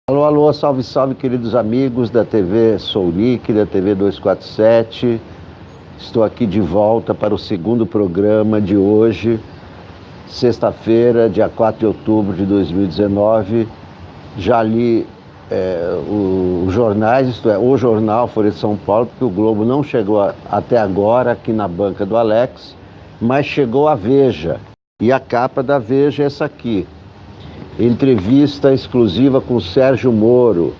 Alô, alô, salve, salve, queridos amigos da TV Sounic, da TV 247. Estou aqui de volta para o segundo programa de hoje, sexta-feira, dia 4 de outubro de 2019. Já li os jornais, isto é, o jornal Folha de São Paulo, porque o Globo não chegou até agora aqui na banca do Alex, mas chegou a Veja. E a capa da Veja é essa aqui. Entrevista exclusiva com Sérgio Moro.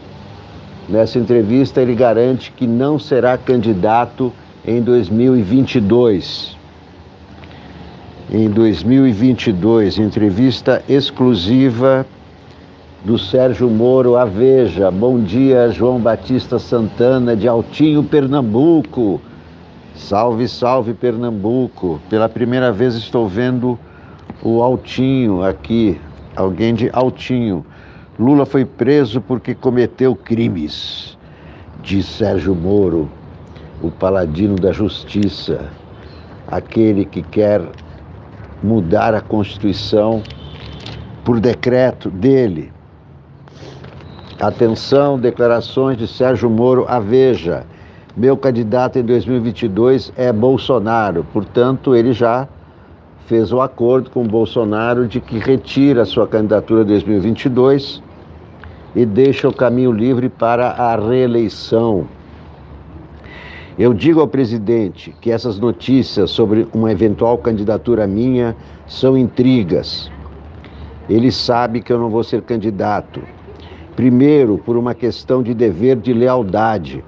Nessa entrevista ele garante que não será candidato em 2022. Em 2022, entrevista exclusiva do Sérgio Moro à Veja. Bom dia, João Batista Santana, de Altinho, Pernambuco. Salve, salve, Pernambuco. Pela primeira vez estou vendo o Altinho aqui. Alguém de Altinho. Lula foi preso porque cometeu crimes, diz Sérgio Moro, o paladino da justiça, aquele que quer mudar a Constituição por decreto dele. Atenção, declarações de Sérgio Moro à Veja. Meu candidato em 2022 é Bolsonaro, portanto, ele já fez o acordo com o Bolsonaro de que retira a sua candidatura em 2022 e deixa o caminho livre para a reeleição. Eu digo ao presidente que essas notícias sobre uma eventual candidatura minha são intrigas. Ele sabe que eu não vou ser candidato. Primeiro, por uma questão de dever de lealdade.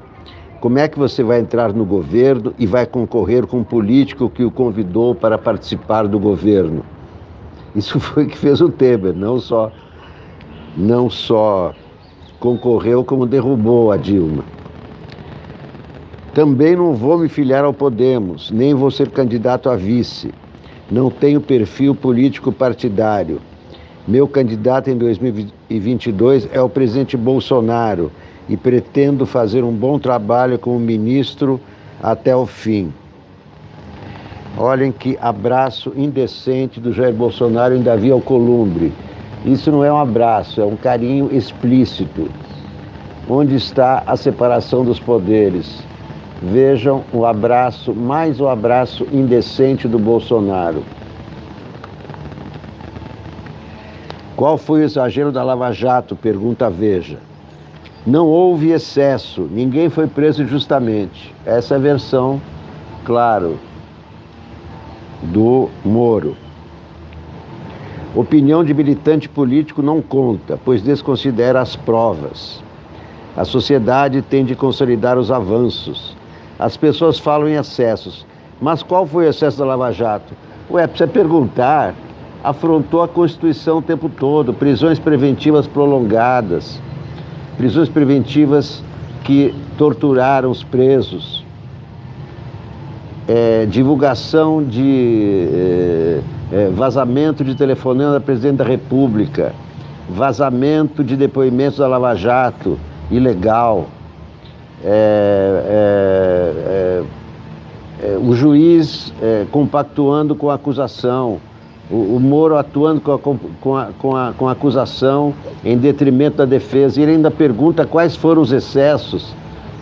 Como é que você vai entrar no governo e vai concorrer com um político que o convidou para participar do governo? Isso foi o que fez o Temer, não só concorreu, como derrubou a Dilma. Também não vou me filiar ao Podemos, nem vou ser candidato a vice. Não tenho perfil político partidário. Meu candidato em 2022 é o presidente Bolsonaro, e pretendo fazer um bom trabalho como ministro até o fim. Olhem que abraço indecente do Jair Bolsonaro em Davi Alcolumbre. Isso não é um abraço, é um carinho explícito. Onde está a separação dos poderes? Vejam o abraço, mais o abraço indecente do Bolsonaro. Qual foi o exagero da Lava Jato? Pergunta a Veja. Não houve excesso, ninguém foi preso injustamente. Essa é a versão, claro, do Moro. Opinião de militante político não conta, pois desconsidera as provas. A sociedade tem de consolidar os avanços. As pessoas falam em excessos, mas qual foi o excesso da Lava Jato? Precisa perguntar. Afrontou a Constituição o tempo todo, prisões preventivas prolongadas, prisões preventivas que torturaram os presos, divulgação de vazamento de telefonema da Presidente da República, vazamento de depoimentos da Lava Jato, ilegal, o juiz compactuando com a acusação, o Moro atuando com a acusação em detrimento da defesa, e ele ainda pergunta quais foram os excessos.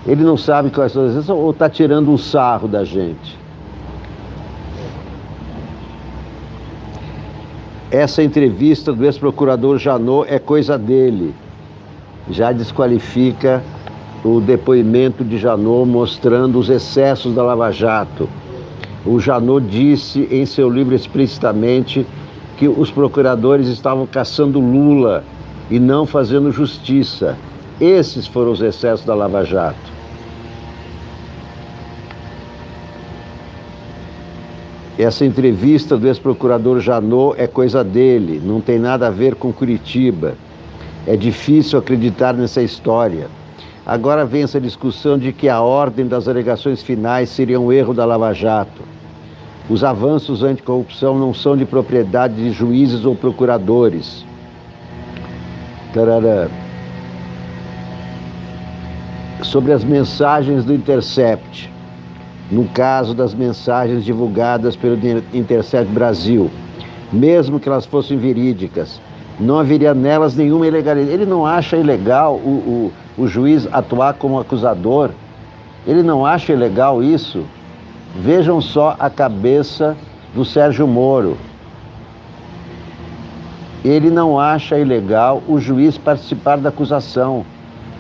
Ele não sabe quais são os excessos ou está tirando um sarro da gente? Essa entrevista do ex-procurador Janot é coisa dele. Já desqualifica o depoimento de Janot mostrando os excessos da Lava Jato. O Janot disse em seu livro explicitamente que os procuradores estavam caçando Lula e não fazendo justiça. Esses foram os excessos da Lava Jato. Essa entrevista do ex-procurador Janot é coisa dele, não tem nada a ver com Curitiba. É difícil acreditar nessa história. Agora vem essa discussão de que a ordem das alegações finais seria um erro da Lava Jato. Os avanços anticorrupção não são de propriedade de juízes ou procuradores. Tarará. Sobre as mensagens do Intercept. No caso das mensagens divulgadas pelo Intercept Brasil, mesmo que elas fossem verídicas, não haveria nelas nenhuma ilegalidade. Ele não acha ilegal o juiz atuar como acusador? Ele não acha ilegal isso? Vejam só a cabeça do Sérgio Moro. Ele não acha ilegal o juiz participar da acusação,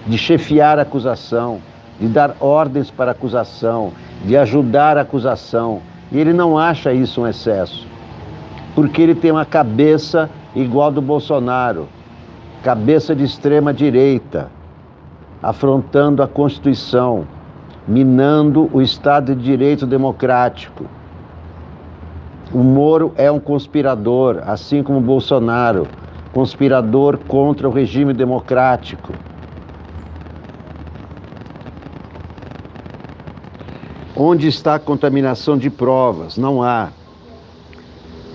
de chefiar a acusação, de dar ordens para a acusação, de ajudar a acusação. E ele não acha isso um excesso, porque ele tem uma cabeça igual do Bolsonaro, cabeça de extrema direita, afrontando a Constituição, minando o Estado de Direito democrático. O Moro é um conspirador, assim como o Bolsonaro, conspirador contra o regime democrático. Onde está a contaminação de provas? Não há.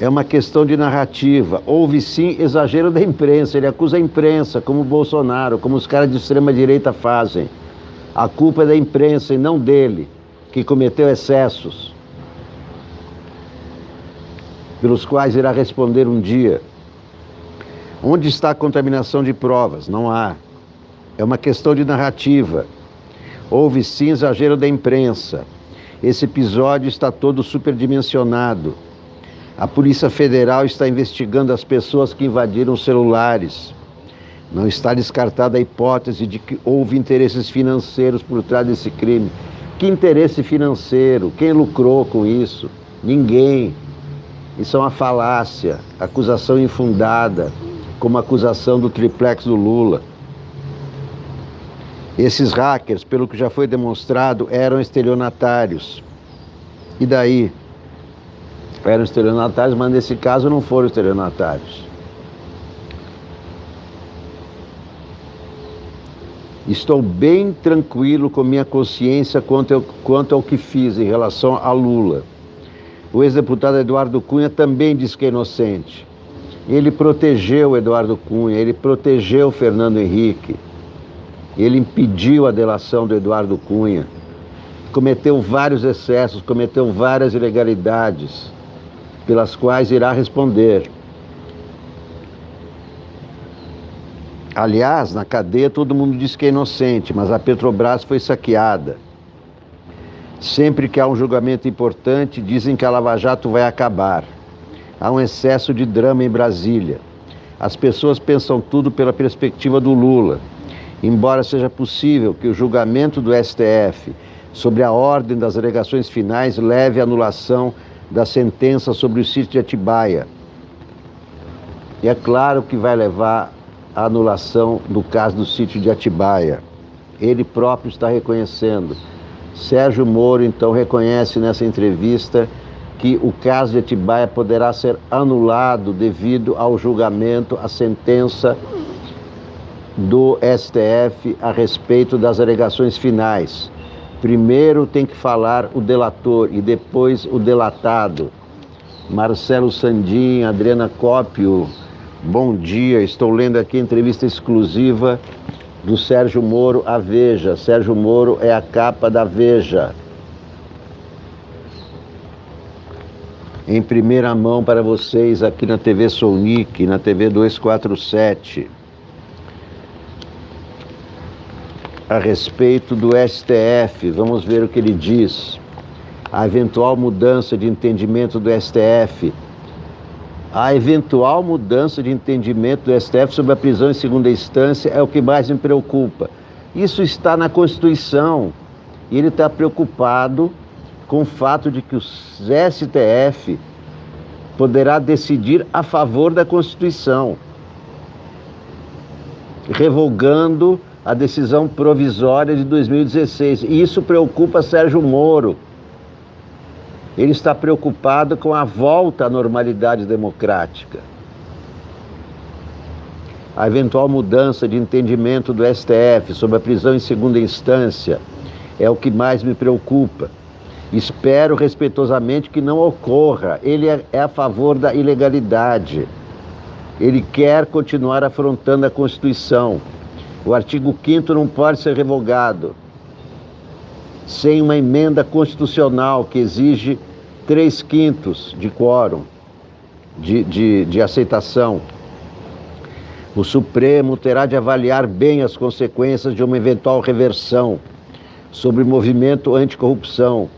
É uma questão de narrativa. Houve sim exagero da imprensa. Ele acusa a imprensa, como o Bolsonaro, como os caras de extrema-direita fazem. A culpa é da imprensa e não dele, que cometeu excessos, pelos quais irá responder um dia. Onde está a contaminação de provas? Não há. É uma questão de narrativa. Houve sim exagero da imprensa. Esse episódio está todo superdimensionado. A Polícia Federal está investigando as pessoas que invadiram os celulares. Não está descartada a hipótese de que houve interesses financeiros por trás desse crime. Que interesse financeiro? Quem lucrou com isso? Ninguém. Isso é uma falácia, acusação infundada, como a acusação do triplex do Lula. Esses hackers, pelo que já foi demonstrado, eram estelionatários. E daí? Eram estelionatários, mas nesse caso não foram estelionatários. Estou bem tranquilo com minha consciência quanto ao que fiz em relação a Lula. O ex-deputado Eduardo Cunha também diz que é inocente. Ele protegeu Eduardo Cunha, ele protegeu Fernando Henrique, ele impediu a delação do Eduardo Cunha, cometeu vários excessos, cometeu várias ilegalidades, pelas quais irá responder. Aliás, na cadeia todo mundo diz que é inocente, mas a Petrobras foi saqueada. Sempre que há um julgamento importante, dizem que a Lava Jato vai acabar. Há um excesso de drama em Brasília. As pessoas pensam tudo pela perspectiva do Lula. Embora seja possível que o julgamento do STF sobre a ordem das alegações finais leve à anulação da sentença sobre o sítio de Atibaia. E é claro que vai levar à anulação do caso do sítio de Atibaia. Ele próprio está reconhecendo. Sérgio Moro, então, reconhece nessa entrevista que o caso de Atibaia poderá ser anulado devido ao julgamento, à sentença do STF a respeito das alegações finais. Primeiro tem que falar o delator e depois o delatado. Marcelo Sandin, Adriana Cópio, bom dia. Estou lendo aqui a entrevista exclusiva do Sérgio Moro à Veja. Sérgio Moro é a capa da Veja. Em primeira mão para vocês aqui na TV Sounic, na TV 247. A respeito do STF, vamos ver o que ele diz. A eventual mudança de entendimento do STF. A eventual mudança de entendimento do STF sobre a prisão em segunda instância é o que mais me preocupa. Isso está na Constituição. E ele está preocupado com o fato de que o STF poderá decidir a favor da Constituição, revogando a decisão provisória de 2016. E isso preocupa Sérgio Moro. Ele está preocupado com a volta à normalidade democrática. A eventual mudança de entendimento do STF sobre a prisão em segunda instância é o que mais me preocupa. Espero respeitosamente que não ocorra. Ele é a favor da ilegalidade. Ele quer continuar afrontando a Constituição. O artigo 5º não pode ser revogado sem uma emenda constitucional que exige 3/5 de quórum de aceitação. O Supremo terá de avaliar bem as consequências de uma eventual reversão sobre o movimento anticorrupção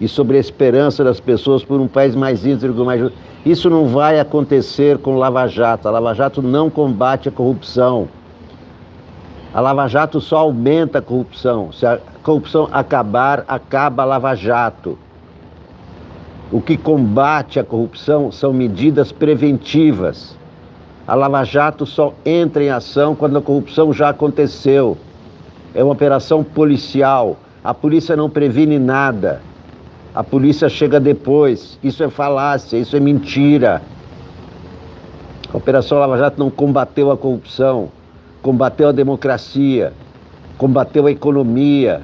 e sobre a esperança das pessoas por um país mais íntegro, mais justo. Isso não vai acontecer com Lava Jato. A Lava Jato não combate a corrupção. A Lava Jato só aumenta a corrupção. Se a corrupção acabar, acaba a Lava Jato. O que combate a corrupção são medidas preventivas. A Lava Jato só entra em ação quando a corrupção já aconteceu. É uma operação policial. A polícia não previne nada. A polícia chega depois. Isso é falácia, isso é mentira. A Operação Lava Jato não combateu a corrupção, combateu a democracia, combateu a economia,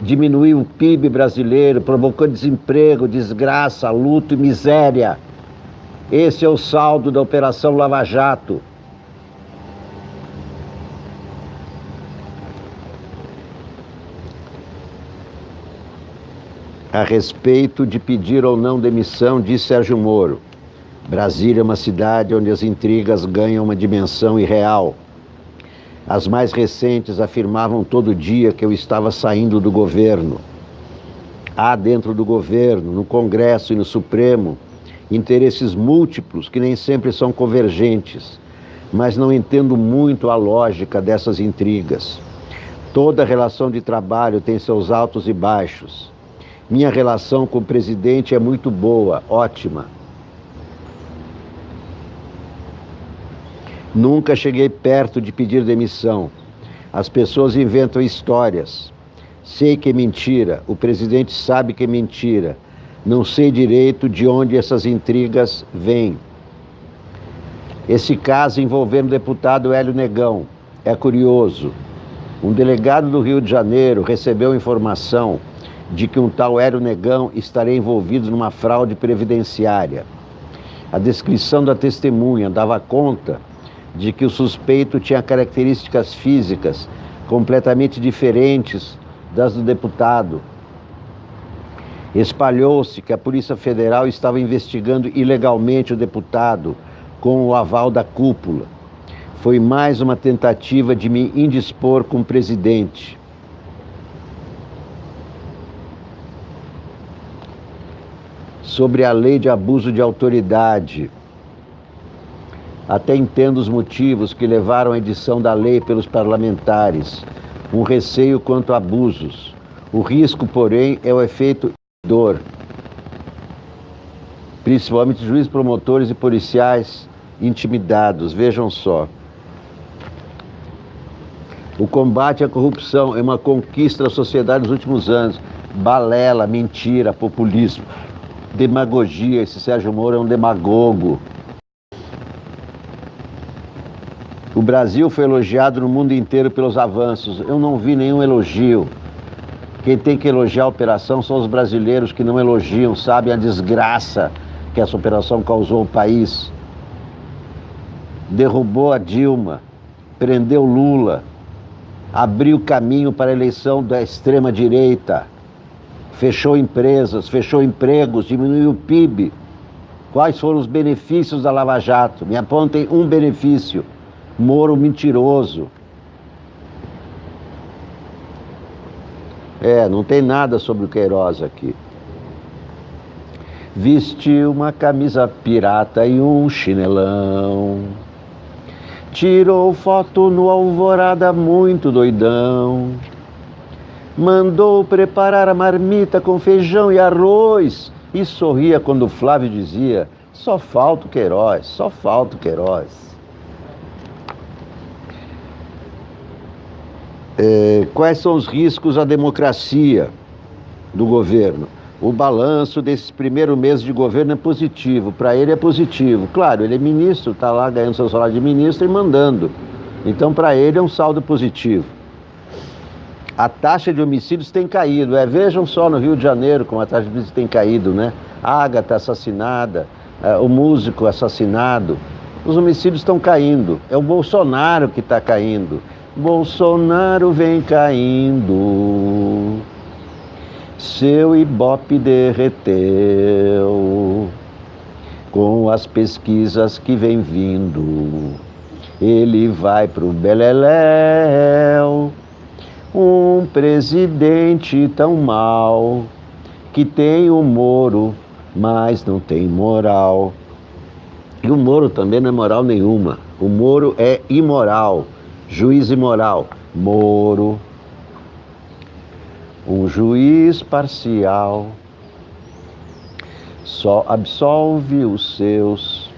diminuiu o PIB brasileiro, provocou desemprego, desgraça, luto e miséria. Esse é o saldo da Operação Lava Jato. A respeito de pedir ou não demissão, disse Sérgio Moro: Brasília é uma cidade onde as intrigas ganham uma dimensão irreal. As mais recentes afirmavam todo dia que eu estava saindo do governo. Há dentro do governo, no Congresso e no Supremo, interesses múltiplos que nem sempre são convergentes, mas não entendo muito a lógica dessas intrigas. Toda relação de trabalho tem seus altos e baixos. Minha relação com o presidente é muito boa, ótima. Nunca cheguei perto de pedir demissão. As pessoas inventam histórias. Sei que é mentira, o presidente sabe que é mentira. Não sei direito de onde essas intrigas vêm. Esse caso envolvendo o deputado Hélio Negão é curioso. Um delegado do Rio de Janeiro recebeu informação de que um tal Hélio Negão estaria envolvido numa fraude previdenciária. A descrição da testemunha dava conta de que o suspeito tinha características físicas completamente diferentes das do deputado. Espalhou-se que a Polícia Federal estava investigando ilegalmente o deputado com o aval da cúpula. Foi mais uma tentativa de me indispor com o presidente. Sobre a lei de abuso de autoridade. Até entendo os motivos que levaram à edição da lei pelos parlamentares. Um receio quanto a abusos. O risco, porém, é o efeito dor. Principalmente juízes, promotores e policiais intimidados. Vejam só. O combate à corrupção é uma conquista da sociedade nos últimos anos. Balela, mentira, populismo, demagogia. Esse Sérgio Moro é um demagogo. O Brasil foi elogiado no mundo inteiro pelos avanços. Eu não vi nenhum elogio. Quem tem que elogiar a operação são os brasileiros que não elogiam, sabem a desgraça que essa operação causou ao país. Derrubou a Dilma, prendeu Lula, abriu caminho para a eleição da extrema-direita, fechou empresas, fechou empregos, diminuiu o PIB. Quais foram os benefícios da Lava Jato? Me apontem um benefício. Moro mentiroso. Não tem nada sobre o Queiroz aqui. Vestiu uma camisa pirata e um chinelão. Tirou foto no Alvorada muito doidão. Mandou preparar a marmita com feijão e arroz. E sorria quando o Flávio dizia: só falta o Queiroz, só falta o Queiroz. Quais são os riscos à democracia do governo? O balanço desses primeiros meses de governo é positivo. Para ele é positivo. Claro, ele é ministro, está lá ganhando seu salário de ministro e mandando. Então, para ele é um saldo positivo. A taxa de homicídios tem caído. Vejam só no Rio de Janeiro como a taxa de homicídios tem caído, né? A Ágata assassinada, o músico assassinado. Os homicídios estão caindo. É o Bolsonaro que está caindo. Bolsonaro vem caindo, seu Ibope derreteu, com as pesquisas que vem vindo. ele vai pro beleléu. Um presidente tão mau, que tem o Moro, mas não tem moral. E o Moro também não é moral nenhuma. O Moro é imoral, juiz imoral. Moro, um juiz parcial, só absolve os seus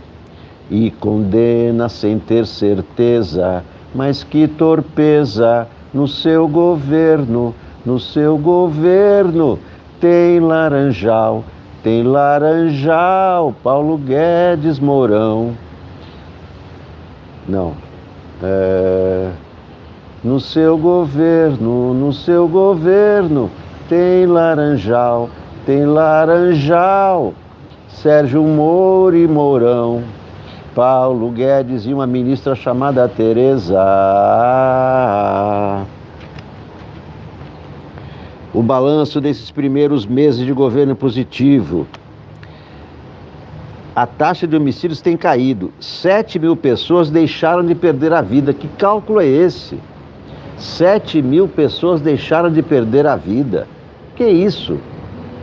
e condena sem ter certeza. Mas que torpeza no seu governo, tem Laranjal, Paulo Guedes Mourão. Não, no seu governo, tem Laranjal, Sérgio Moro e Mourão, Paulo Guedes e uma ministra chamada Tereza. O balanço desses primeiros meses de governo positivo. A taxa de homicídios tem caído. 7.000 pessoas deixaram de perder a vida. Que cálculo é esse? 7.000 pessoas deixaram de perder a vida. Que isso?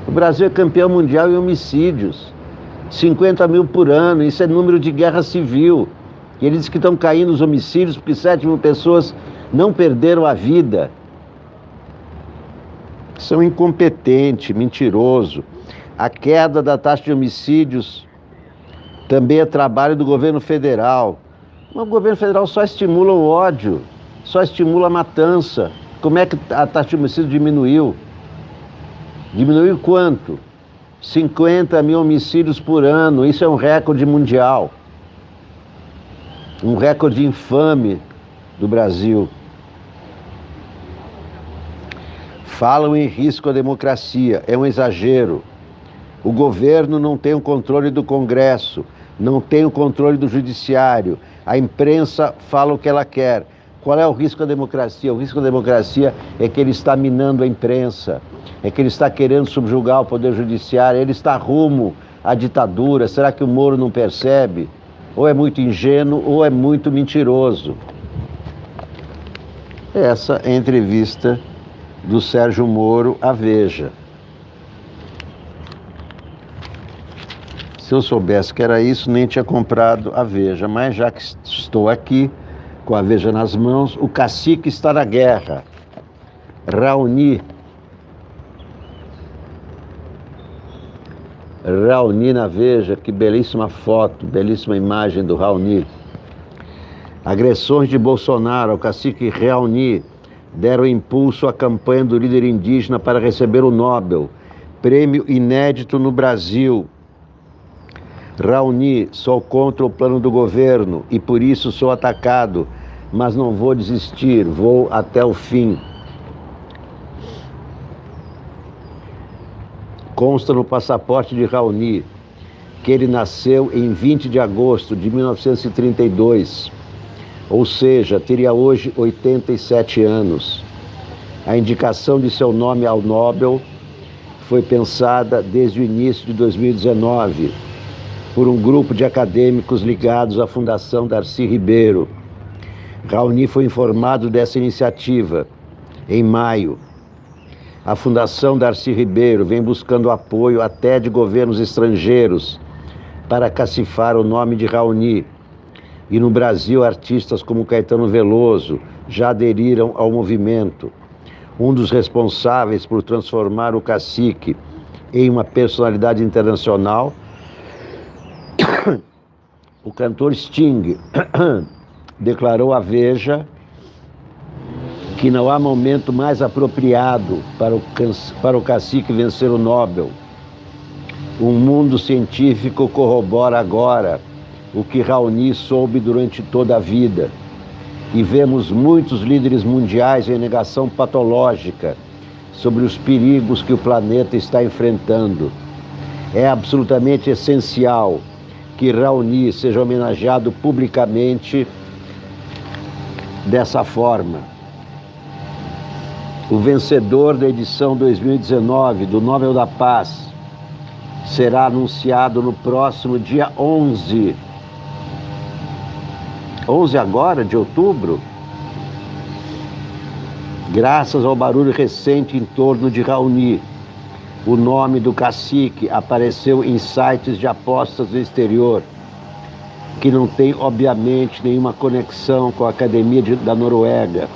O Brasil é campeão mundial em homicídios. 50.000 por ano. Isso é número de guerra civil. E eles dizem que estão caindo os homicídios porque 7.000 pessoas não perderam a vida. São incompetente, mentiroso. A queda da taxa de homicídios também é trabalho do governo federal. Mas o governo federal só estimula o ódio, só estimula a matança. Como é que a taxa de homicídio diminuiu? Diminuiu quanto? 50.000 homicídios por ano. Isso é um recorde mundial. Um recorde infame do Brasil. Falam em risco à democracia. É um exagero. O governo não tem o controle do Congresso, não tem o controle do Judiciário. A imprensa fala o que ela quer. Qual é o risco à democracia? O risco à democracia é que ele está minando a imprensa, é que ele está querendo subjugar o Poder Judiciário, ele está rumo à ditadura. Será que o Moro não percebe? Ou é muito ingênuo ou é muito mentiroso. Essa é a entrevista do Sérgio Moro à Veja. Se eu soubesse que era isso, nem tinha comprado a Veja. Mas já que estou aqui, com a Veja nas mãos, o cacique está na guerra. Raoni na Veja, que belíssima foto, belíssima imagem do Raoni. Agressões de Bolsonaro ao cacique Raoni deram impulso à campanha do líder indígena para receber o Nobel, prêmio inédito no Brasil. Raoni, sou contra o plano do governo e por isso sou atacado, mas não vou desistir, vou até o fim. Consta no passaporte de Raoni que ele nasceu em 20 de agosto de 1932, ou seja, teria hoje 87 anos. A indicação de seu nome ao Nobel foi pensada desde o início de 2019 por um grupo de acadêmicos ligados à Fundação Darcy Ribeiro. Raoni foi informado dessa iniciativa em maio. A Fundação Darcy Ribeiro vem buscando apoio até de governos estrangeiros para cacifar o nome de Raoni. E no Brasil, artistas como Caetano Veloso já aderiram ao movimento. Um dos responsáveis por transformar o cacique em uma personalidade internacional, o cantor Sting, declarou à Veja que não há momento mais apropriado para o cacique vencer o Nobel. O mundo científico corrobora agora o que Raoni soube durante toda a vida. E vemos muitos líderes mundiais em negação patológica sobre os perigos que o planeta está enfrentando. É absolutamente essencial que Raoni seja homenageado publicamente dessa forma. O vencedor da edição 2019 do Nobel da Paz será anunciado no próximo dia 11. 11 agora de outubro? Graças ao barulho recente em torno de Raoni, o nome do cacique apareceu em sites de apostas do exterior, que não tem, obviamente, nenhuma conexão com a Academia da Noruega,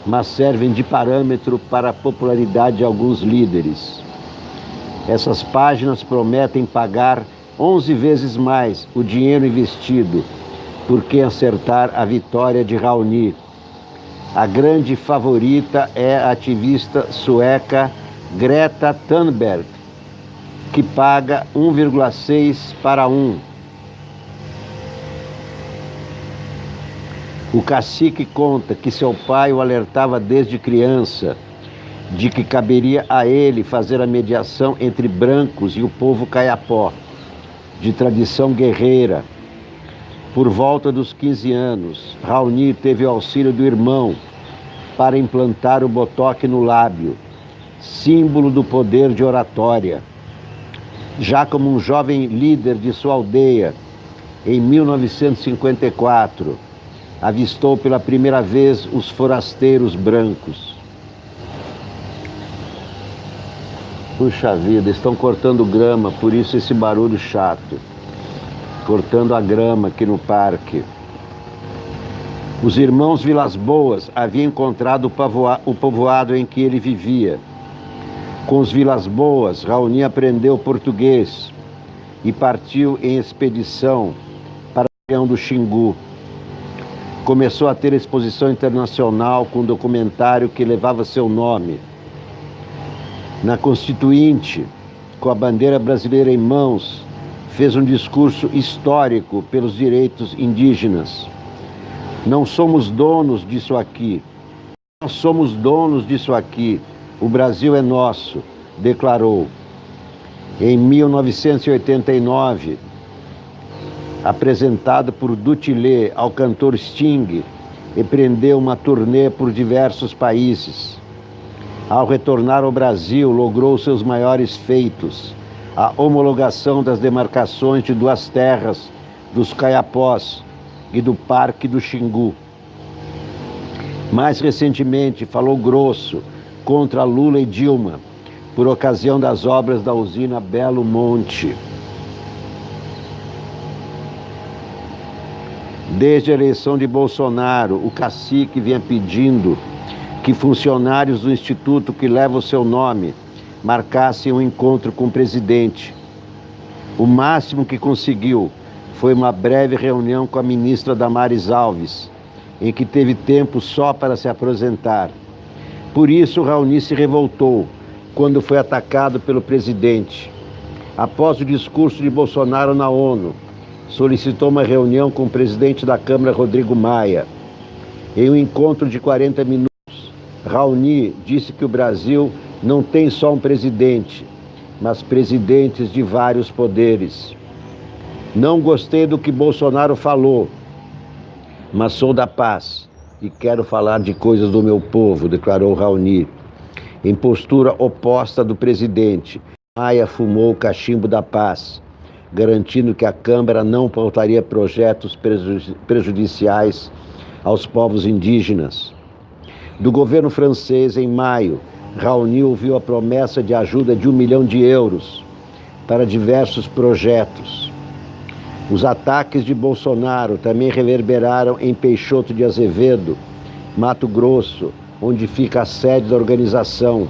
mas servem de parâmetro para a popularidade de alguns líderes. Essas páginas prometem pagar 11 vezes mais o dinheiro investido por quem acertar a vitória de Raoni. A grande favorita é a ativista sueca Greta Thunberg, que paga 1,6 para 1. O cacique conta que seu pai o alertava desde criança de que caberia a ele fazer a mediação entre brancos e o povo caiapó, de tradição guerreira. Por volta dos 15 anos, Raoni teve o auxílio do irmão para implantar o botox no lábio, símbolo do poder de oratória. Já como um jovem líder de sua aldeia, em 1954, avistou pela primeira vez os forasteiros brancos. Puxa vida, estão cortando grama, por isso esse barulho chato. Cortando a grama aqui no parque. Os irmãos Vilas Boas haviam encontrado o povoado em que ele vivia. Com os Vilas Boas, Raoni aprendeu português e partiu em expedição para a região do Xingu. Começou a ter exposição internacional com um documentário que levava seu nome. Na Constituinte, com a bandeira brasileira em mãos, fez um discurso histórico pelos direitos indígenas. Não somos donos disso aqui. Nós somos donos disso aqui. O Brasil é nosso, declarou. Em 1989, apresentado por Dutilé ao cantor Sting, empreendeu uma turnê por diversos países. Ao retornar ao Brasil, logrou seus maiores feitos: a homologação das demarcações de duas terras, dos Caiapós e do Parque do Xingu. Mais recentemente, falou grosso contra Lula e Dilma, por ocasião das obras da usina Belo Monte. Desde a eleição de Bolsonaro, o cacique vinha pedindo que funcionários do instituto que leva o seu nome marcassem um encontro com o presidente. O máximo que conseguiu foi uma breve reunião com a ministra Damares Alves, em que teve tempo só para se apresentar. Por isso, Raoni se revoltou quando foi atacado pelo presidente. Após o discurso de Bolsonaro na ONU, solicitou uma reunião com o presidente da Câmara, Rodrigo Maia. Em um encontro de 40 minutos, Raoni disse que o Brasil não tem só um presidente, mas presidentes de vários poderes. Não gostei do que Bolsonaro falou, mas sou da paz e quero falar de coisas do meu povo, declarou Raoni. Em postura oposta do presidente, Maia fumou o cachimbo da paz, garantindo que a Câmara não pautaria projetos prejudiciais aos povos indígenas. Do governo francês, em maio, Raoni ouviu a promessa de ajuda de 1 milhão de euros para diversos projetos. Os ataques de Bolsonaro também reverberaram em Peixoto de Azevedo, Mato Grosso, onde fica a sede da organização.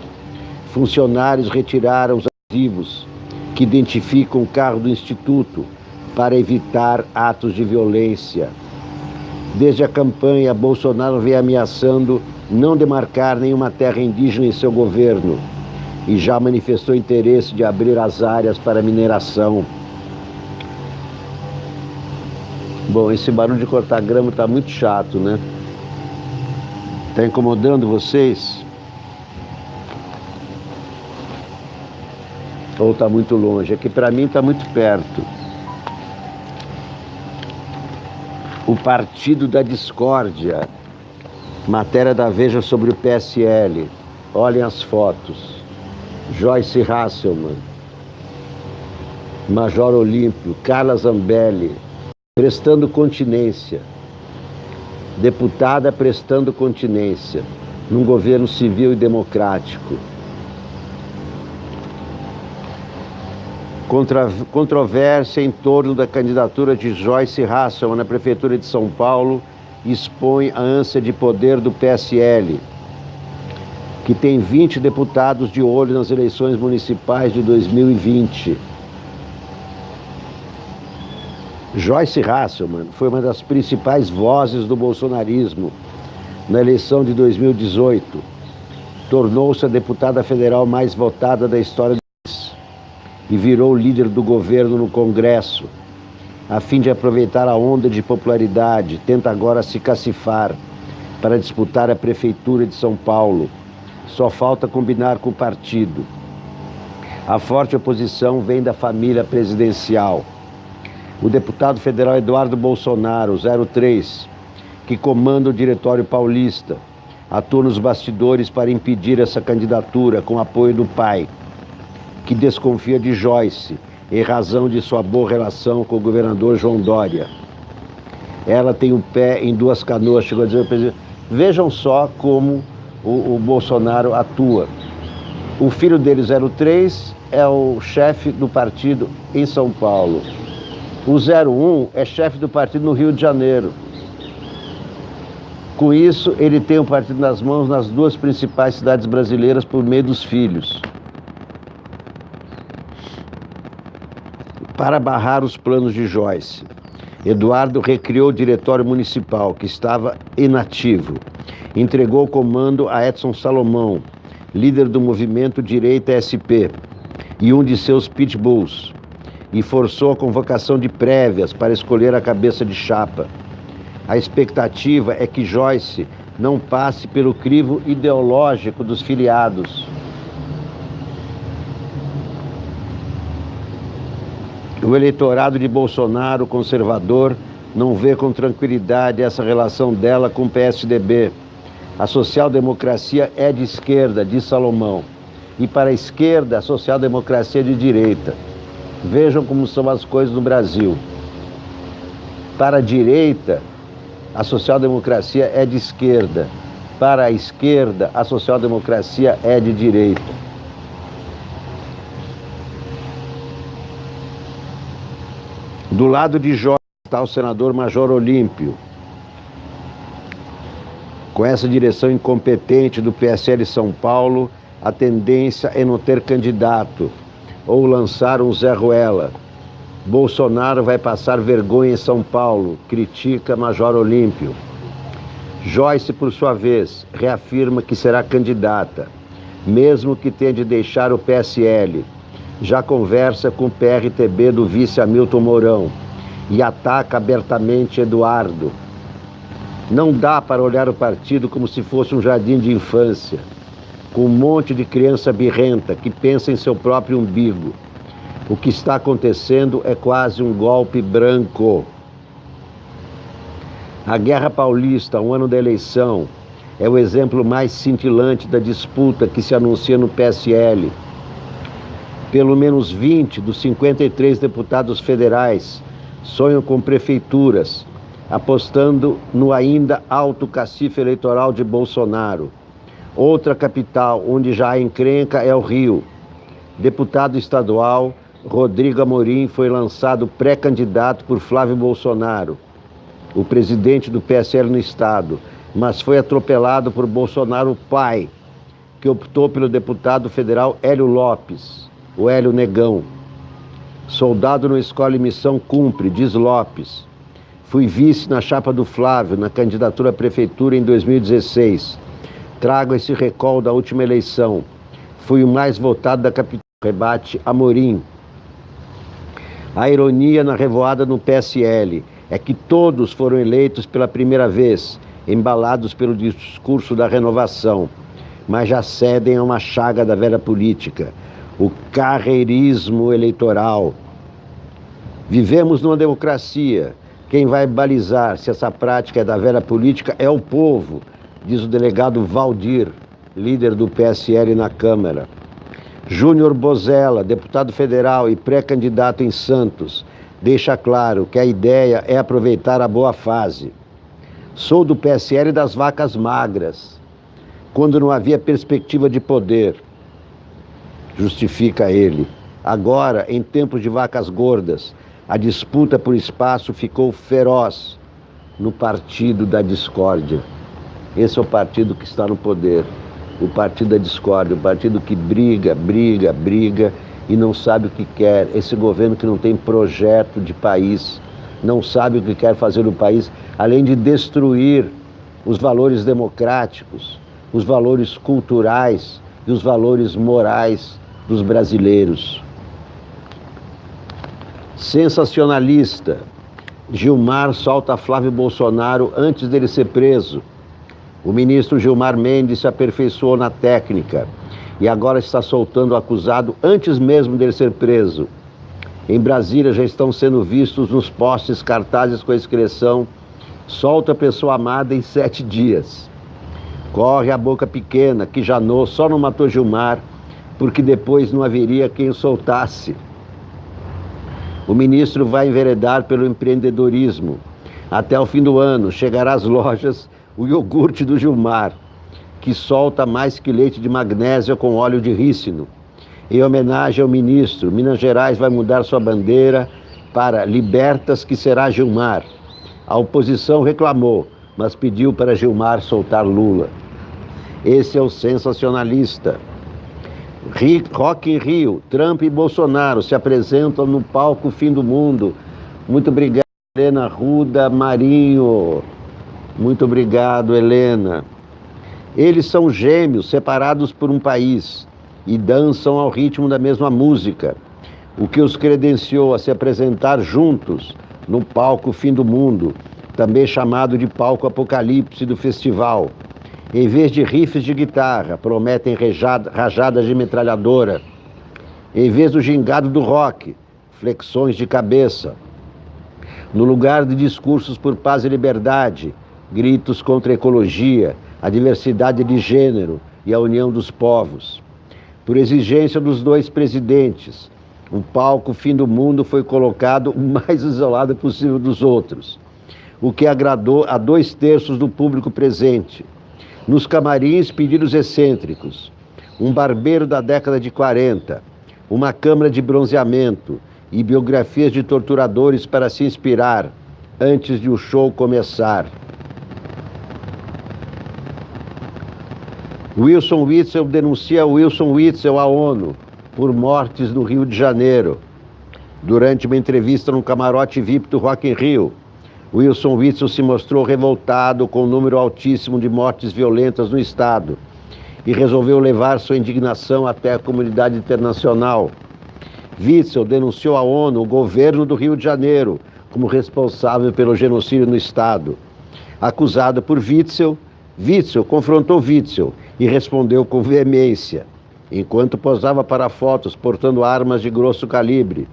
Funcionários retiraram os adesivos que identificam o carro do Instituto para evitar atos de violência. Desde a campanha, Bolsonaro vem ameaçando não demarcar nenhuma terra indígena em seu governo e já manifestou interesse de abrir as áreas para mineração. Bom, esse barulho de cortar grama está muito chato, né? Está incomodando vocês? Ou está muito longe? Aqui para mim está muito perto. O Partido da Discórdia. Matéria da Veja sobre o PSL. Olhem as fotos. Joyce Hasselmann, Major Olímpio, Carla Zambelli, prestando continência. Deputada prestando continência num governo civil e democrático. Controvérsia em torno da candidatura de Joyce Hasselmann na Prefeitura de São Paulo expõe a ânsia de poder do PSL, que tem 20 deputados de olho nas eleições municipais de 2020. Joyce Hasselmann foi uma das principais vozes do bolsonarismo na eleição de 2018. Tornou-se a deputada federal mais votada da história do país e virou líder do governo no Congresso. A fim de aproveitar a onda de popularidade, tenta agora se cacifar para disputar a Prefeitura de São Paulo. Só falta combinar com o partido. A forte oposição vem da família presidencial. O deputado federal Eduardo Bolsonaro, 03, que comanda o Diretório Paulista, atua nos bastidores para impedir essa candidatura com apoio do pai, que desconfia de Joyce, em razão de sua boa relação com o governador João Dória. Ela tem o pé em duas canoas, chegou a dizer ao presidente. Vejam só como o Bolsonaro atua. O filho dele, 03, é o chefe do partido em São Paulo. O 01 é chefe do partido no Rio de Janeiro. Com isso, ele tem o partido nas mãos nas duas principais cidades brasileiras por meio dos filhos. Para barrar os planos de Joyce, Eduardo recriou o diretório municipal, que estava inativo. Entregou o comando a Edson Salomão, líder do movimento Direita SP, e um de seus pitbulls, e forçou a convocação de prévias para escolher a cabeça de chapa. A expectativa é que Joyce não passe pelo crivo ideológico dos filiados. O eleitorado de Bolsonaro, conservador, não vê com tranquilidade essa relação dela com o PSDB. A social-democracia é de esquerda, diz Salomão. E para a esquerda, a social-democracia é de direita. Vejam como são as coisas no Brasil. Para a direita, a social-democracia é de esquerda. Para a esquerda, a social-democracia é de direita. Do lado de Jorge está o senador Major Olímpio. Com essa direção incompetente do PSL São Paulo, a tendência é não ter candidato ou lançar um Zé Ruela. Bolsonaro vai passar vergonha em São Paulo, critica Major Olímpio. Joyce, por sua vez, reafirma que será candidata, mesmo que tenha de deixar o PSL. Já conversa com o PRTB do vice Hamilton Mourão e ataca abertamente Eduardo. Não dá para olhar o partido como se fosse um jardim de infância, com um monte de criança birrenta que pensa em seu próprio umbigo. O que está acontecendo é quase um golpe branco. A Guerra Paulista, um ano da eleição, é o exemplo mais cintilante da disputa que se anuncia no PSL. Pelo menos 20 dos 53 deputados federais sonham com prefeituras, apostando no ainda alto cacife eleitoral de Bolsonaro. Outra capital onde já há encrenca é o Rio. Deputado estadual, Rodrigo Amorim foi lançado pré-candidato por Flávio Bolsonaro, o presidente do PSL no estado, mas foi atropelado por Bolsonaro pai, que optou pelo deputado federal Hélio Lopes, o Hélio Negão. Soldado não escolhe missão, cumpre, diz Lopes. Fui vice na chapa do Flávio, na candidatura à prefeitura em 2016. Trago esse recall da última eleição. Fui o mais votado da capital, rebate Amorim. A ironia na revoada no PSL é que todos foram eleitos pela primeira vez, embalados pelo discurso da renovação, mas já cedem a uma chaga da velha política, o carreirismo eleitoral. Vivemos numa democracia. Quem vai balizar se essa prática é da velha política é o povo, diz o delegado Valdir, líder do PSL na Câmara. Júnior Bozella, deputado federal e pré-candidato em Santos, deixa claro que a ideia é aproveitar a boa fase. Sou do PSL das vacas magras, quando não havia perspectiva de poder, justifica ele. Agora, em tempos de vacas gordas, a disputa por espaço ficou feroz no partido da discórdia. Esse é o partido que está no poder, o partido da discórdia, o partido que briga e não sabe o que quer. Esse governo que não tem projeto de país, não sabe o que quer fazer no país, além de destruir os valores democráticos, os valores culturais e os valores morais dos brasileiros. Sensacionalista. Gilmar solta Flávio Bolsonaro antes dele ser preso. O ministro Gilmar Mendes se aperfeiçoou na técnica e agora está soltando o acusado antes mesmo dele ser preso. Em Brasília já estão sendo vistos nos postes cartazes com a inscrição: solta a pessoa amada em 7 dias. Corre a boca pequena que Janot só não matou Gilmar porque depois não haveria quem o soltasse. O ministro vai enveredar pelo empreendedorismo. Até o fim do ano chegará às lojas o iogurte do Gilmar, que solta mais que leite de magnésia com óleo de rícino. Em homenagem ao ministro, Minas Gerais vai mudar sua bandeira para Libertas, que será Gilmar. A oposição reclamou, mas pediu para Gilmar soltar Lula. Esse é o sensacionalista. Rock in Rio, Trump e Bolsonaro se apresentam no palco Fim do Mundo. Muito obrigado, Helena Ruda Marinho. Muito obrigado, Helena. Eles são gêmeos separados por um país e dançam ao ritmo da mesma música, o que os credenciou a se apresentar juntos no palco Fim do Mundo, também chamado de palco Apocalipse do festival. Em vez de riffs de guitarra, prometem rajadas de metralhadora. Em vez do gingado do rock, flexões de cabeça. No lugar de discursos por paz e liberdade, gritos contra a ecologia, a diversidade de gênero e a união dos povos. Por exigência dos dois presidentes, o palco Fim do Mundo foi colocado o mais isolado possível dos outros, o que agradou a 2/3 do público presente. Nos camarins, pedidos excêntricos, um barbeiro da década de 40, uma câmara de bronzeamento e biografias de torturadores para se inspirar antes de o show começar. Wilson Witzel denuncia Wilson Witzel à ONU por mortes no Rio de Janeiro. Durante uma entrevista no camarote VIP do Rock in Rio, Wilson Witzel se mostrou revoltado com o número altíssimo de mortes violentas no estado e resolveu levar sua indignação até a comunidade internacional. Witzel denunciou à ONU o governo do Rio de Janeiro como responsável pelo genocídio no estado. Acusado por Witzel, Witzel confrontou Witzel e respondeu com veemência, enquanto posava para fotos portando armas de grosso calibre.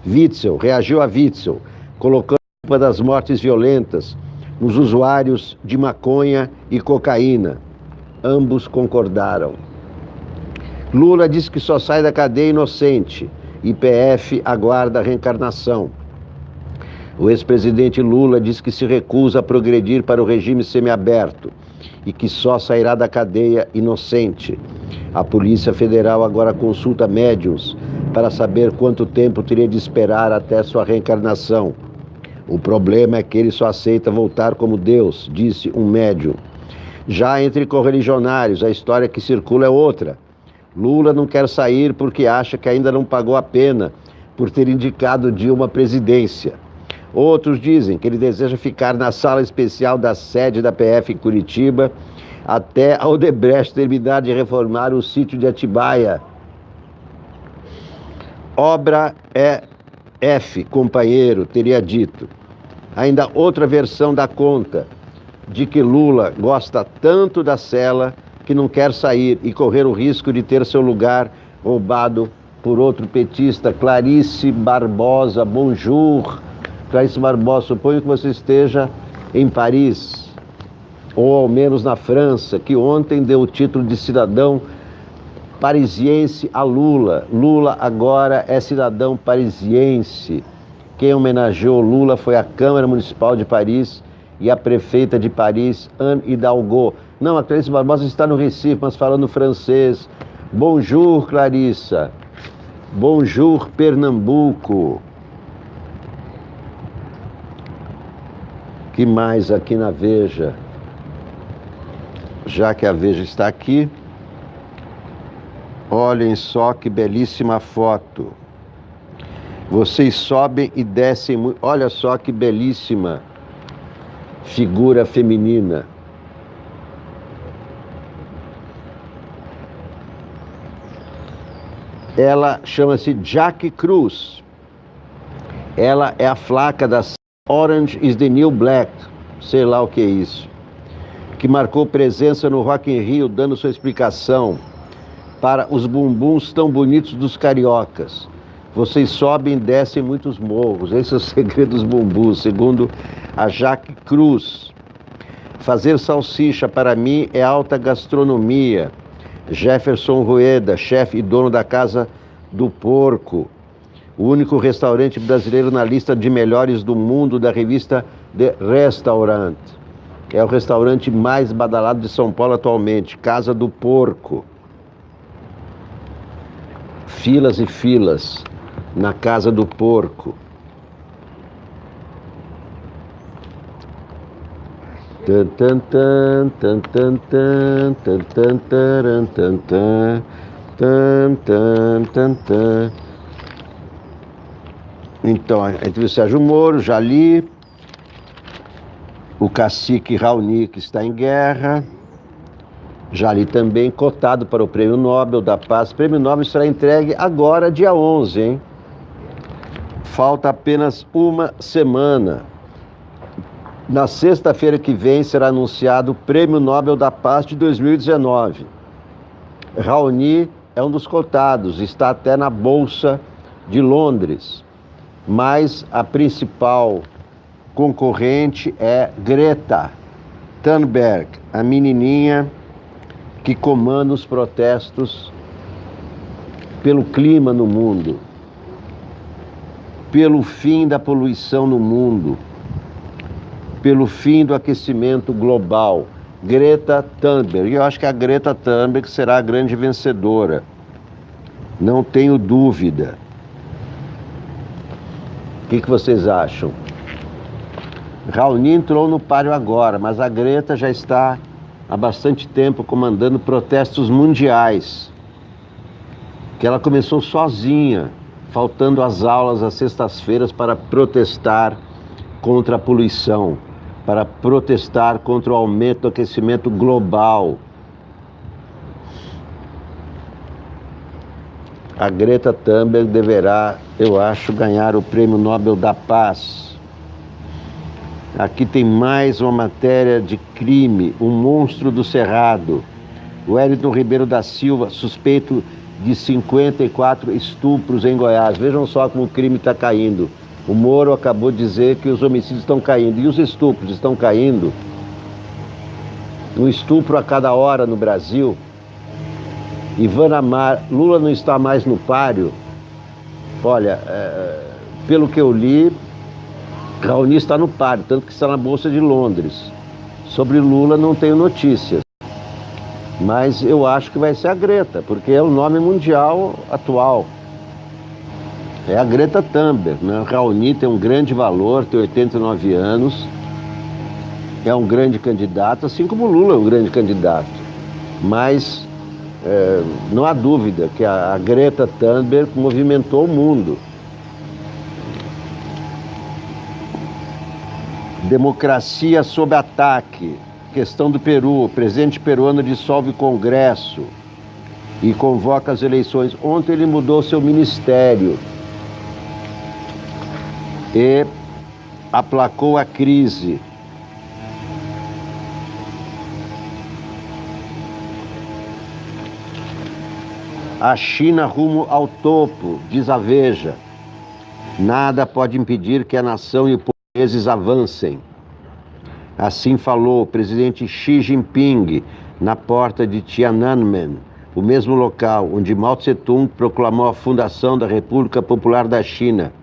Witzel reagiu a Witzel, colocando a culpa das mortes violentas nos usuários de maconha e cocaína. Ambos concordaram. Lula diz que só sai da cadeia inocente. IPF aguarda a reencarnação. O ex-presidente Lula diz que se recusa a progredir para o regime semiaberto e que só sairá da cadeia inocente. A Polícia Federal agora consulta médiuns para saber quanto tempo teria de esperar até sua reencarnação. O problema é que ele só aceita voltar como Deus, disse um médium. Já entre correligionários, a história que circula é outra. Lula não quer sair porque acha que ainda não pagou a pena por ter indicado Dilma à presidência. Outros dizem que ele deseja ficar na sala especial da sede da PF em Curitiba até a Odebrecht terminar de reformar o sítio de Atibaia. Obra é F, companheiro, teria dito. Ainda outra versão da conta de que Lula gosta tanto da cela que não quer sair e correr o risco de ter seu lugar roubado por outro petista. Clarice Barbosa, bonjour. Clarice Barbosa, suponho que você esteja em Paris, ou ao menos na França, que ontem deu o título de cidadão parisiense a Lula. Lula agora é cidadão parisiense. Quem homenageou Lula foi a Câmara Municipal de Paris e a prefeita de Paris, Anne Hidalgo. Não, a Clarice Barbosa está no Recife, mas falando francês. Bonjour, Clarissa. Bonjour, Pernambuco. Que mais aqui na Veja? Já que a Veja está aqui, olhem só que belíssima foto. Vocês sobem e descem muito. Olha só que belíssima figura feminina. Ela chama-se Jack Cruz. Ela é a flaca da Orange is the New Black, sei lá o que é isso, que marcou presença no Rock in Rio, dando sua explicação para os bumbuns tão bonitos dos cariocas. Vocês sobem e descem muitos morros. Esse é o segredo dos bumbuns, segundo a Jack Cruz. Fazer salsicha, para mim, é alta gastronomia. Jefferson Rueda, chefe e dono da Casa do Porco, o único restaurante brasileiro na lista de melhores do mundo da revista The Restaurant. É o restaurante mais badalado de São Paulo atualmente, Casa do Porco. Filas e filas na Casa do Porco. Tan tan tan tan tan tan tan tan tan tan tan tan tan tan. Então, entre o Sérgio Moro, já li. O cacique Raoni, que está em guerra. Já li também, cotado para o Prêmio Nobel da Paz. O Prêmio Nobel será entregue agora, dia 11, hein? Falta apenas uma semana. Na sexta-feira que vem será anunciado o Prêmio Nobel da Paz de 2019. Raoni é um dos cotados, está até na Bolsa de Londres. Mas a principal concorrente é Greta Thunberg, a menininha que comanda os protestos pelo clima no mundo, pelo fim da poluição no mundo, pelo fim do aquecimento global. Greta Thunberg. E eu acho que a Greta Thunberg será a grande vencedora. Não tenho dúvida. O que vocês acham? Raoni entrou no páreo agora, mas a Greta já está há bastante tempo comandando protestos mundiais. Que ela começou sozinha, faltando às aulas às sextas-feiras para protestar contra a poluição, para protestar contra o aumento do aquecimento global. A Greta Thunberg deverá, eu acho, ganhar o Prêmio Nobel da Paz. Aqui tem mais uma matéria de crime, um monstro do Cerrado. O Wellington Ribeiro da Silva, suspeito de 54 estupros em Goiás. Vejam só como o crime está caindo. O Moro acabou de dizer que os homicídios estão caindo. E os estupros estão caindo? Um estupro a cada hora no Brasil. Ivana Amar, Lula não está mais no páreo. Olha, pelo que eu li, Raoni está no páreo, tanto que está na Bolsa de Londres. Sobre Lula não tenho notícias. Mas eu acho que vai ser a Greta, porque é o nome mundial atual. É a Greta Thunberg, né? Raoni tem um grande valor, tem 89 anos, é um grande candidato, assim como Lula é um grande candidato. Mas não há dúvida que a Greta Thunberg movimentou o mundo. Democracia sob ataque. Questão do Peru. O presidente peruano dissolve o Congresso e convoca as eleições. Ontem ele mudou seu ministério e aplacou a crise. A China rumo ao topo, diz a Veja. Nada pode impedir que a nação e os países avancem. Assim falou o presidente Xi Jinping na porta de Tiananmen, o mesmo local onde Mao Tse-tung proclamou a fundação da República Popular da China,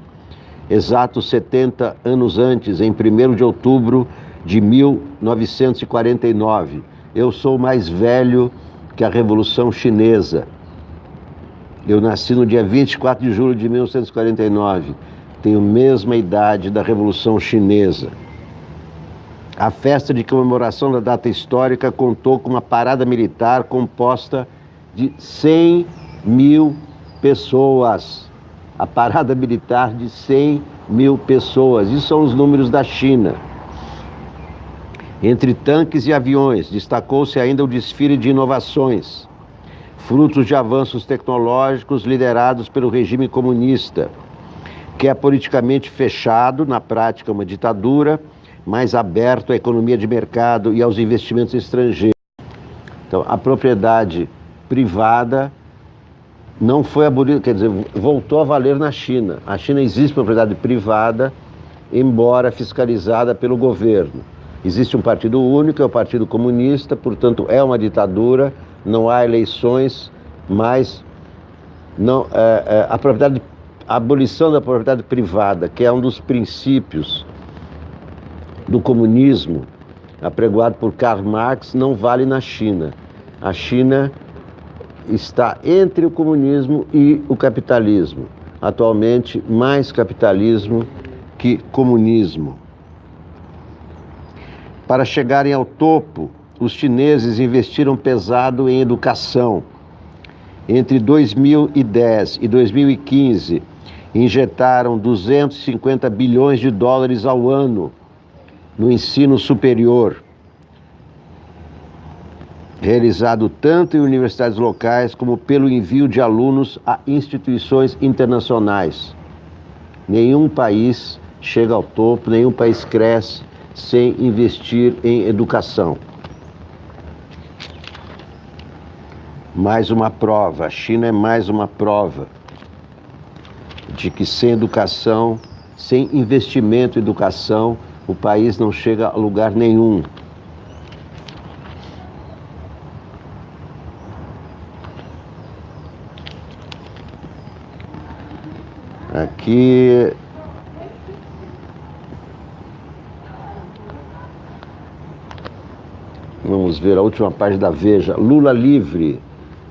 exatos 70 anos antes, em 1º de outubro de 1949. Eu sou mais velho que a Revolução Chinesa. Eu nasci no dia 24 de julho de 1949. Tenho a mesma idade da Revolução Chinesa. A festa de comemoração da data histórica contou com uma parada militar composta de 100 mil pessoas. A parada militar de 100 mil pessoas. Isso são os números da China. Entre tanques e aviões, destacou-se ainda o desfile de inovações, frutos de avanços tecnológicos liderados pelo regime comunista, que é politicamente fechado, na prática uma ditadura, mais aberto à economia de mercado e aos investimentos estrangeiros. Então, a propriedade privada não foi abolida, quer dizer, voltou a valer na China. Na China existe propriedade privada, embora fiscalizada pelo governo. Existe um partido único, é o Partido Comunista, portanto é uma ditadura, não há eleições, mas não, a abolição da propriedade privada, que é um dos princípios do comunismo, apregoado por Karl Marx, não vale na China. A China está entre o comunismo e o capitalismo. Atualmente, mais capitalismo que comunismo. Para chegarem ao topo, os chineses investiram pesado em educação. Entre 2010 e 2015, injetaram 250 bilhões de dólares ao ano no ensino superior, realizado tanto em universidades locais como pelo envio de alunos a instituições internacionais. Nenhum país chega ao topo, nenhum país cresce sem investir em educação. Mais uma prova, a China é mais uma prova de que sem educação, sem investimento em educação, o país não chega a lugar nenhum. Aqui vamos ver a última página da Veja. Lula livre,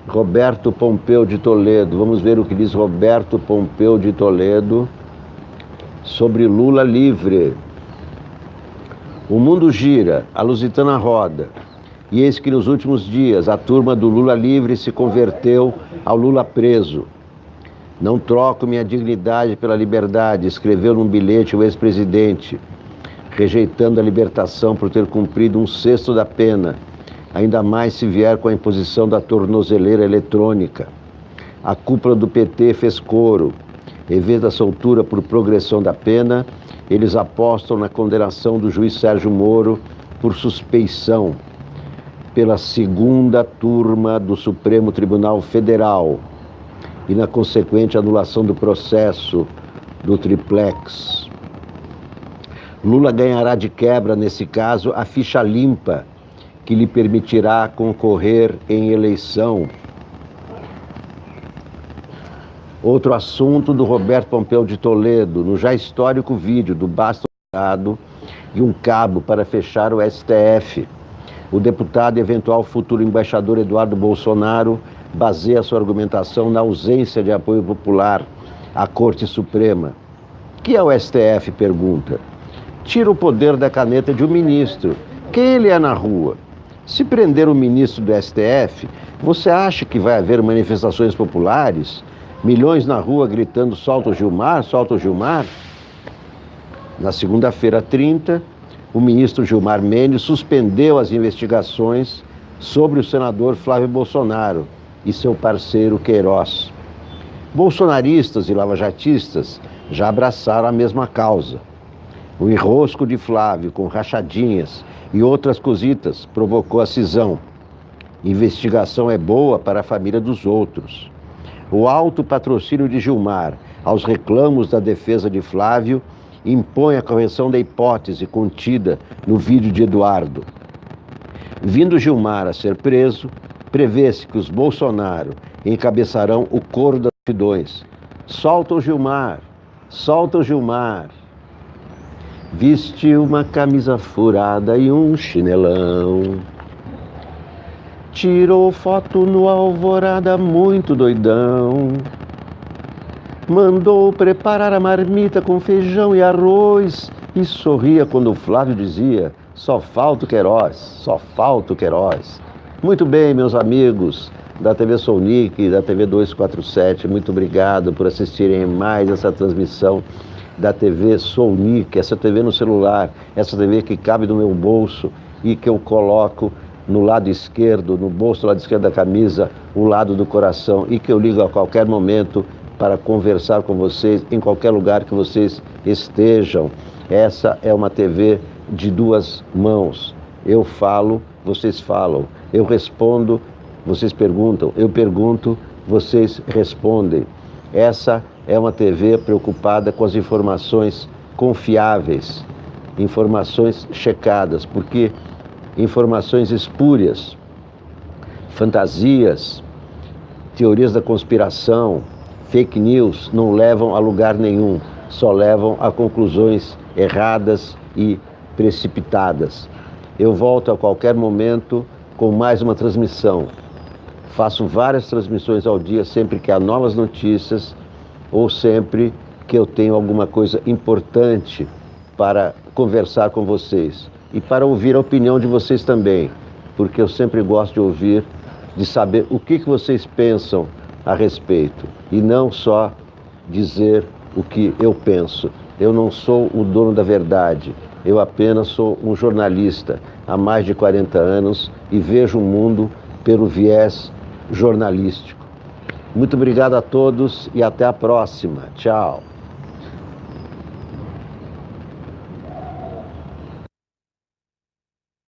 Roberto Pompeu de Toledo. Vamos ver o que diz Roberto Pompeu de Toledo sobre Lula livre. O mundo gira, a Lusitana roda. E eis que nos últimos dias a turma do Lula livre se converteu ao Lula preso. Não troco minha dignidade pela liberdade, escreveu num bilhete o ex-presidente, rejeitando a libertação por ter cumprido 1/6 da pena, ainda mais se vier com a imposição da tornozeleira eletrônica. A cúpula do PT fez coro. Em vez da soltura por progressão da pena, eles apostam na condenação do juiz Sérgio Moro por suspeição pela segunda turma do Supremo Tribunal Federal e na consequente anulação do processo do triplex. Lula ganhará de quebra, nesse caso, a ficha limpa que lhe permitirá concorrer em eleição. Outro assunto do Roberto Pompeu de Toledo, no já histórico vídeo do Basta um Estado e um cabo para fechar o STF. O deputado e eventual futuro embaixador Eduardo Bolsonaro baseia sua argumentação na ausência de apoio popular à Corte Suprema. O que é o STF? Pergunta. Tira o poder da caneta de um ministro. Quem ele é na rua? Se prender um ministro do STF, você acha que vai haver manifestações populares? Milhões na rua gritando solta o Gilmar, solta o Gilmar? Na segunda-feira 30, o ministro Gilmar Mendes suspendeu as investigações sobre o senador Flávio Bolsonaro e seu parceiro Queiroz. Bolsonaristas e lavajatistas já abraçaram a mesma causa. O enrosco de Flávio com rachadinhas e outras cositas provocou a cisão. Investigação é boa para a família dos outros. O alto patrocínio de Gilmar aos reclamos da defesa de Flávio impõe a correção da hipótese contida no vídeo de Eduardo. Vindo Gilmar a ser preso, prevê-se que os Bolsonaro encabeçarão o coro das multidões. Solta o Gilmar! Solta o Gilmar! vestiu uma camisa furada e um chinelão. Tirou foto no Alvorada muito doidão. Mandou preparar a marmita com feijão e arroz e sorria quando o Flávio dizia: só falta o Queiroz, só falta o Queiroz. Muito bem, meus amigos da TV Sounic e da TV 247, muito obrigado por assistirem mais essa transmissão da TV Sounic, essa TV no celular, essa TV que cabe no meu bolso e que eu coloco no lado esquerdo, no bolso do lado esquerdo da camisa, o lado do coração, e que eu ligo a qualquer momento para conversar com vocês em qualquer lugar que vocês estejam. Essa é uma TV de duas mãos. Eu falo, vocês falam. Eu respondo, vocês perguntam. Eu pergunto, vocês respondem. Essa é uma TV preocupada com as informações confiáveis, informações checadas, porque informações espúrias, fantasias, teorias da conspiração, fake news não levam a lugar nenhum, só levam a conclusões erradas e precipitadas. Eu volto a qualquer momento com mais uma transmissão. Faço várias transmissões ao dia, sempre que há novas notícias ou sempre que eu tenho alguma coisa importante para conversar com vocês e para ouvir a opinião de vocês também, porque eu sempre gosto de ouvir, de saber o que vocês pensam a respeito e não só dizer o que eu penso. Eu não sou o dono da verdade, eu apenas sou um jornalista há mais de 40 anos e vejo o mundo pelo viés jornalístico. Muito obrigado a todos e até a próxima. Tchau.